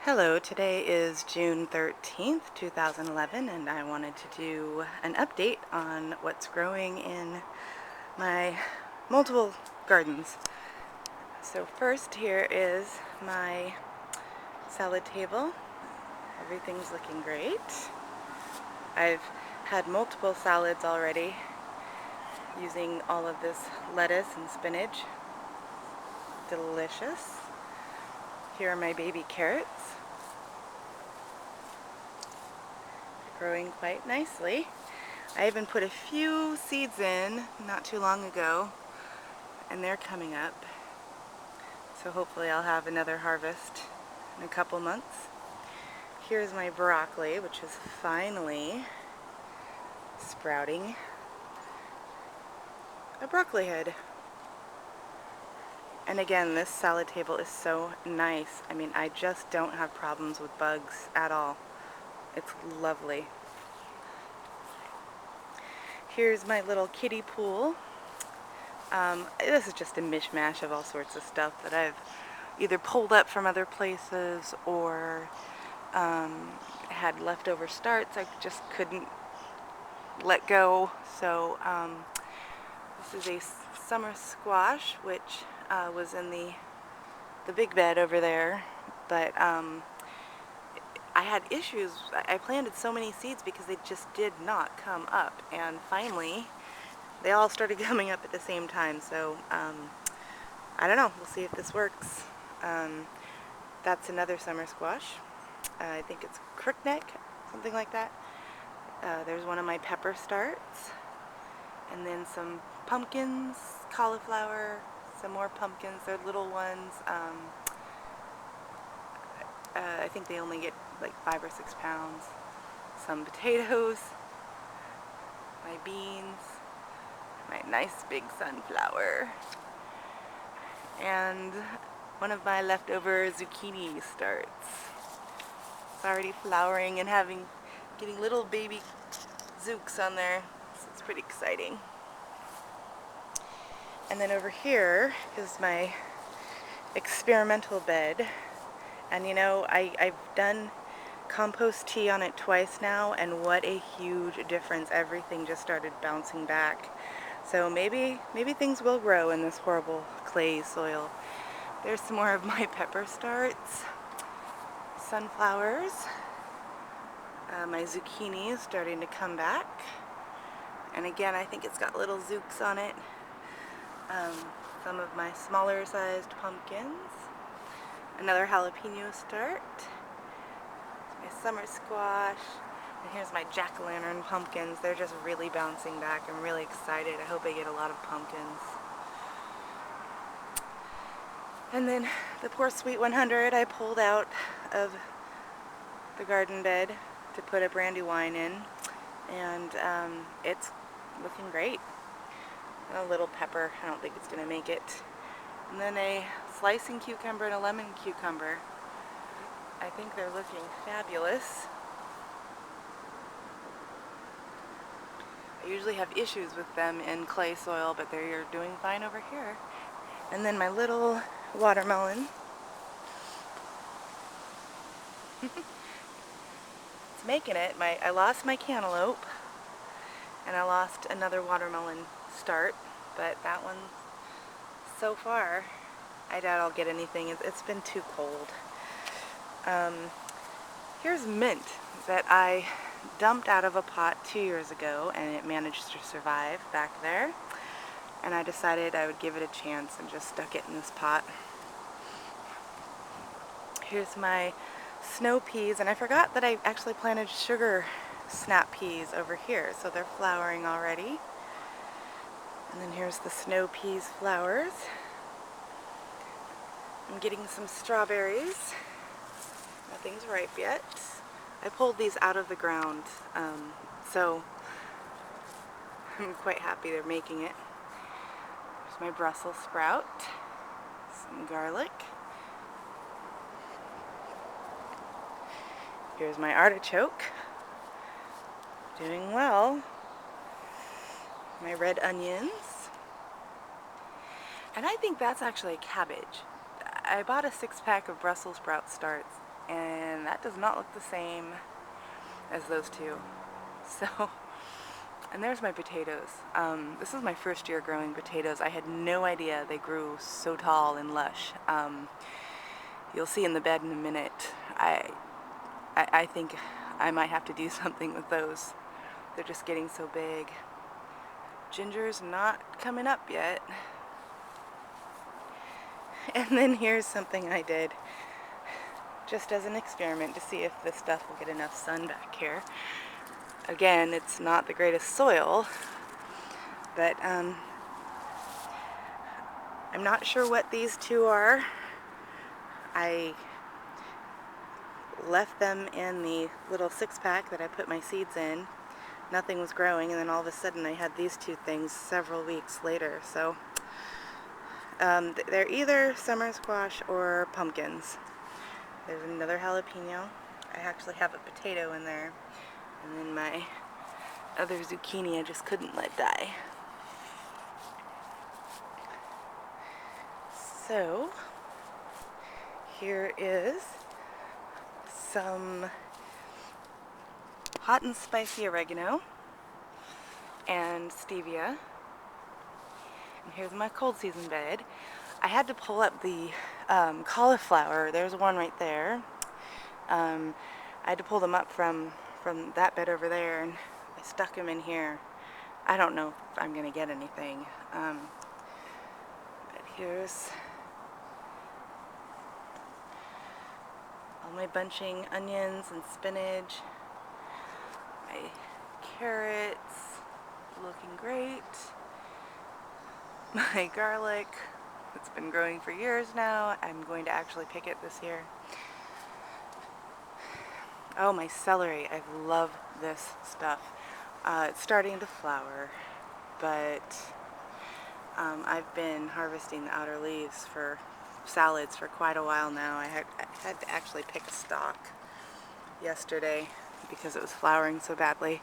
Hello, today is June 13th, 2011, and I wanted to do an update on what's growing in my multiple gardens. So first, here is my salad table. Everything's looking great. I've had multiple salads already using all of this lettuce and spinach. Delicious. Here are my baby carrots. Growing quite nicely. I even put a few seeds in not too long ago, and they're coming up. So hopefully I'll have another harvest in a couple months. Here's my broccoli, which is finally sprouting a broccoli head. And again, this salad table is so nice. I mean, I just don't have problems with bugs at all. It's lovely. Here's my little kiddie pool. This is just a mishmash of all sorts of stuff that I've either pulled up from other places or had leftover starts I just couldn't let go. So this is a summer squash, which was in the big bed over there, but I had issues. I planted so many seeds because they just did not come up, and finally they all started coming up at the same time. So I don't know, we'll see if this works. That's another summer squash. I think it's crookneck, something like that. There's one of my pepper starts, and then some pumpkins, cauliflower, some more pumpkins. They're little ones. I think they only get like 5 or 6 pounds. Some potatoes, my beans, my nice big sunflower, and one of my leftover zucchini starts. It's already flowering and getting little baby zooks on there, so it's pretty exciting. And then over here is my experimental bed. And you know, I've done compost tea on it twice now, and what a huge difference. Everything just started bouncing back. So maybe things will grow in this horrible clay soil. There's some more of my pepper starts, sunflowers, my zucchini is starting to come back. And again, I think it's got little zooks on it. Some of my smaller sized pumpkins. Another jalapeno start, my summer squash, and here's my jack-o'-lantern pumpkins. They're just really bouncing back. I'm really excited. I hope I get a lot of pumpkins. And then the poor Sweet 100 I pulled out of the garden bed to put a brandy wine in, and it's looking great. And a little pepper, I don't think it's going to make it. And then a slicing cucumber and a lemon cucumber. I think they're looking fabulous. I usually have issues with them in clay soil, but they're doing fine over here. And then my little watermelon. It's making it. I lost my cantaloupe, and I lost another watermelon start, but that one, so far, I doubt I'll get anything. It's been too cold. Here's mint that I dumped out of a pot 2 years ago, and it managed to survive back there. And I decided I would give it a chance and just stuck it in this pot. Here's my snow peas, and I forgot that I actually planted sugar snap peas over here, so they're flowering already. And then here's the snow peas flowers. I'm getting some strawberries. Nothing's ripe yet. I pulled these out of the ground, so I'm quite happy they're making it. There's my Brussels sprout, some garlic. Here's my artichoke, doing well. My red onions. And I think that's actually a cabbage. I bought a 6-pack of Brussels sprout starts, and that does not look the same as those two. So, and there's my potatoes. This is my first year growing potatoes. I had no idea they grew so tall and lush. You'll see in the bed in a minute. I think I might have to do something with those. They're just getting so big. Ginger's not coming up yet. And then here's something I did just as an experiment to see if this stuff will get enough sun back here. Again, it's not the greatest soil, but I'm not sure what these two are. I left them in the little 6-pack that I put my seeds in. Nothing was growing, and then all of a sudden I had these two things several weeks later. So they're either summer squash or pumpkins. There's another jalapeno. I actually have a potato in there. And then my other zucchini I just couldn't let die. So here is some hot and spicy oregano and stevia. And here's my cold season bed. I had to pull up the cauliflower. There's one right there. I had to pull them up from that bed over there, and I stuck them in here. I don't know if I'm gonna get anything. But here's all my bunching onions and spinach. My carrots, looking great. My garlic, it's been growing for years now. I'm going to actually pick it this year. Oh, my celery. I love this stuff. It's starting to flower, but I've been harvesting the outer leaves for salads for quite a while now. I had to actually pick a stalk yesterday because it was flowering so badly.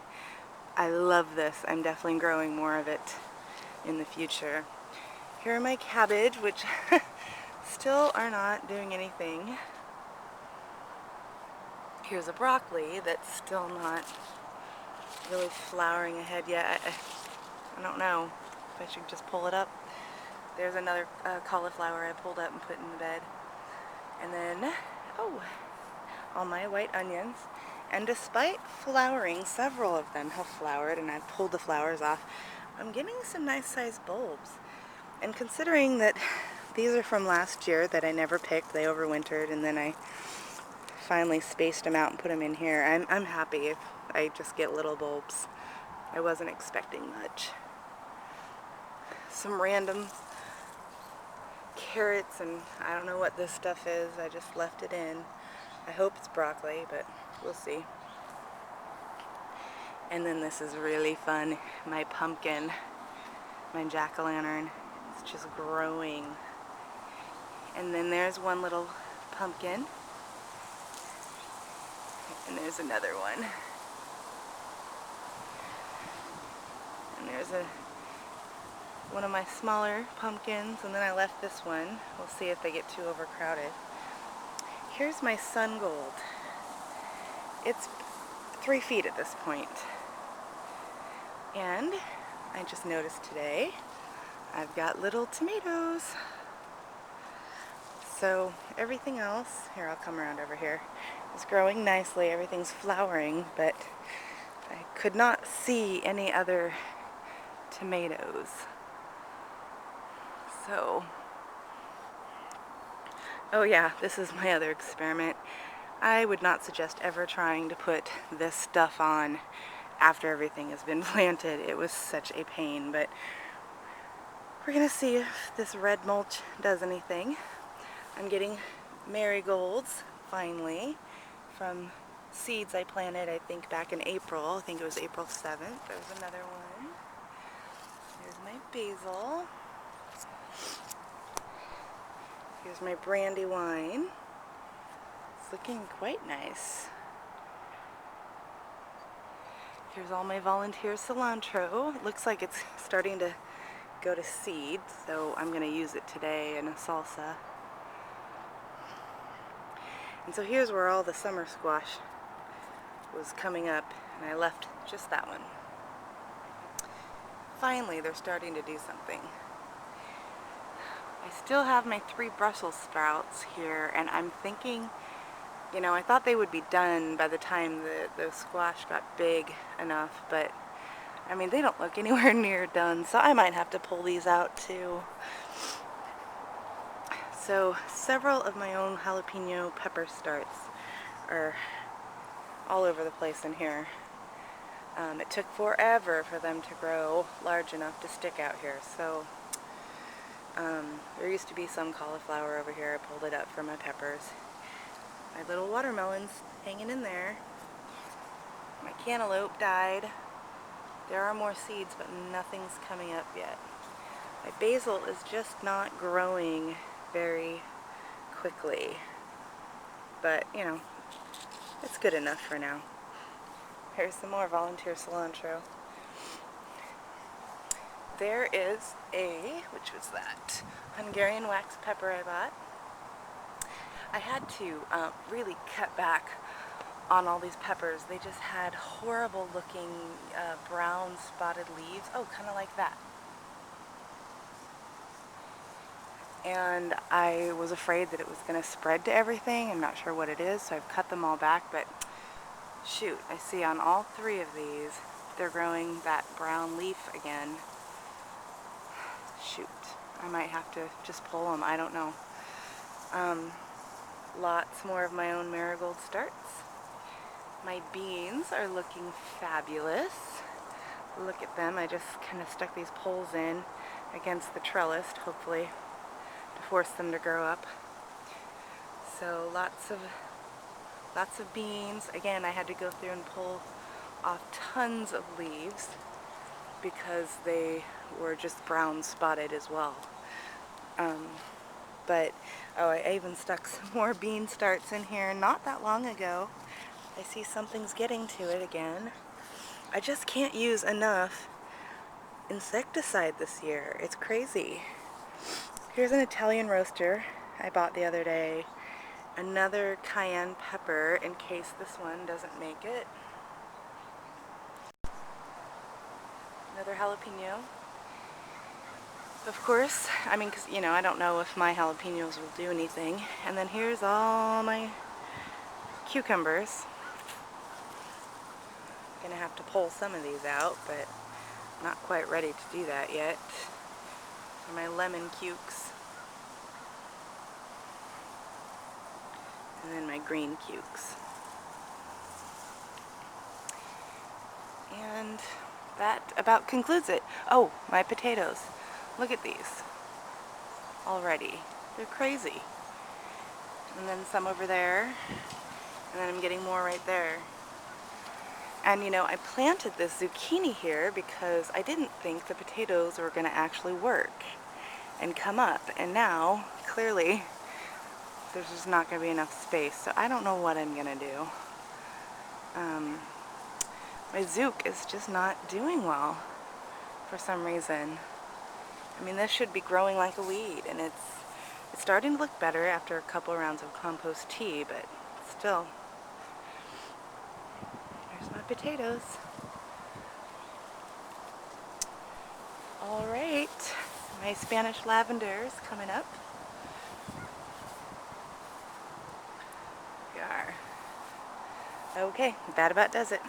I love this. I'm definitely growing more of it in the future. Here are my cabbage, which still are not doing anything. Here's a broccoli that's still not really flowering ahead yet. I don't know if I should just pull it up. There's another cauliflower I pulled up and put in the bed. And then, oh, all my white onions. And despite flowering, several of them have flowered, and I've pulled the flowers off. I'm getting some nice sized bulbs. And considering that these are from last year that I never picked, they overwintered, and then I finally spaced them out and put them in here. I'm happy if I just get little bulbs. I wasn't expecting much. Some random carrots, and I don't know what this stuff is. I just left it in. I hope it's broccoli, but we'll see. And then this is really fun. My pumpkin, my jack-o'-lantern. It's just growing. And then there's one little pumpkin. And there's another one. And there's one of my smaller pumpkins, and then I left this one. We'll see if they get too overcrowded. Here's my sun gold. It's 3 feet at this point. And I just noticed today I've got little tomatoes. So everything else, here, I'll come around over here, is growing nicely. Everything's flowering, but I could not see any other tomatoes. So, oh yeah, this is my other experiment. I would not suggest ever trying to put this stuff on after everything has been planted. It was such a pain, but we're gonna see if this red mulch does anything. I'm getting marigolds, finally, from seeds I planted, I think, back in April. I think it was April 7th. There's another one. Here's my basil. Here's my brandy wine. It's looking quite nice. Here's all my volunteer cilantro. It looks like it's starting to go to seed, so I'm going to use it today in a salsa. And so here's where all the summer squash was coming up, and I left just that one. Finally, they're starting to do something. I still have my 3 Brussels sprouts here, and I'm thinking, you know, I thought they would be done by the time the squash got big enough, but I mean, they don't look anywhere near done, so I might have to pull these out too. So several of my own jalapeno pepper starts are all over the place in here. It took forever for them to grow large enough to stick out here, so there used to be some cauliflower over here. I pulled it up for my peppers. My little watermelons hanging in there. My cantaloupe died. There are more seeds, but nothing's coming up yet. My basil is just not growing very quickly, but you know, it's good enough for now. Here's some more volunteer cilantro. There is which was that? Hungarian wax pepper I bought. I had to really cut back on all these peppers. They just had horrible looking brown spotted leaves. Oh, kind of like that. And I was afraid that it was going to spread to everything. I'm not sure what it is, so I've cut them all back, but shoot, I see on all 3 of these, they're growing that brown leaf again. Shoot, I might have to just pull them, I don't know. Lots more of my own marigold starts. My beans are looking fabulous. Look at them, I just kind of stuck these poles in against the trellis, hopefully to force them to grow up. So lots of beans. Again, I had to go through and pull off tons of leaves because they were just brown spotted as well. But I even stuck some more bean starts in here not that long ago. I see something's getting to it again. I just can't use enough insecticide this year. It's crazy. Here's an Italian roaster I bought the other day. Another cayenne pepper in case this one doesn't make it. Another jalapeno. Of course, I mean, because, you know, I don't know if my jalapenos will do anything. And then here's all my cucumbers. I'm gonna have to pull some of these out, but I'm not quite ready to do that yet. And my lemon cukes. And then my green cukes. And that about concludes it. Oh, my potatoes. Look at these. Already. They're crazy. And then some over there. And then I'm getting more right there. And you know, I planted this zucchini here because I didn't think the potatoes were going to actually work and come up. And now, clearly, there's just not going to be enough space. So I don't know what I'm going to do. My zook is just not doing well for some reason. I mean, this should be growing like a weed, and it's starting to look better after a couple rounds of compost tea, but still. There's my potatoes. All right, my Spanish lavender is coming up. Here we are. Okay, that about does it.